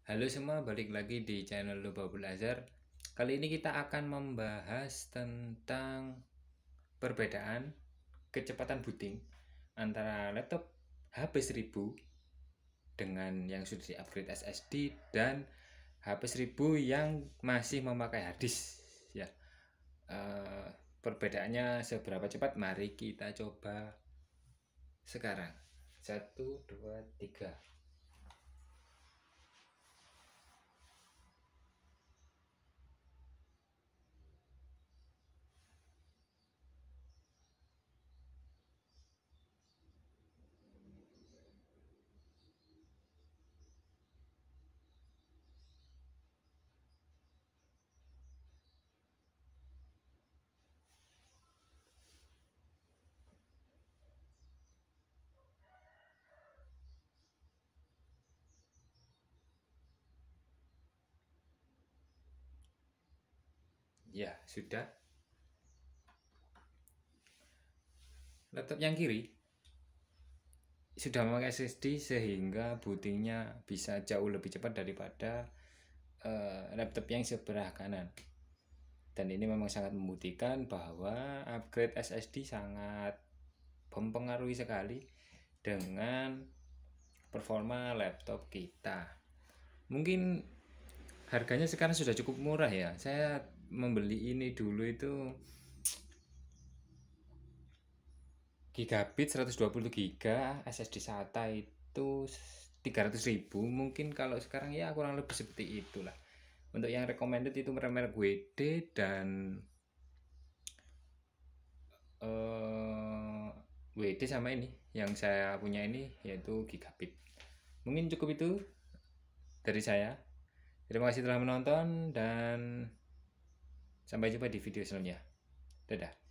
Halo semua, balik lagi di channel Lubabul Azhar. Kali ini kita akan membahas tentang perbedaan kecepatan booting antara laptop HP 1000 dengan yang sudah di-upgrade SSD dan HP 1000 yang masih memakai harddisk ya. Perbedaannya seberapa cepat? Mari kita coba sekarang. 1, 2, 3. Ya, sudah. Laptop yang kiri sudah memakai SSD sehingga bootingnya bisa jauh lebih cepat daripada laptop yang sebelah kanan. Dan ini memang sangat membuktikan bahwa upgrade SSD sangat mempengaruhi sekali dengan performa laptop kita. Mungkin harganya sekarang sudah cukup murah ya. Saya membeli ini dulu itu gigabit 120 giga SSD SATA itu 300.000. Mungkin kalau sekarang ya kurang lebih seperti itulah. Untuk yang recommended itu merek WD dan WD sama ini yang saya punya ini yaitu gigabit. Mungkin cukup itu dari saya. Terima kasih telah menonton dan sampai jumpa di video selanjutnya. Dadah.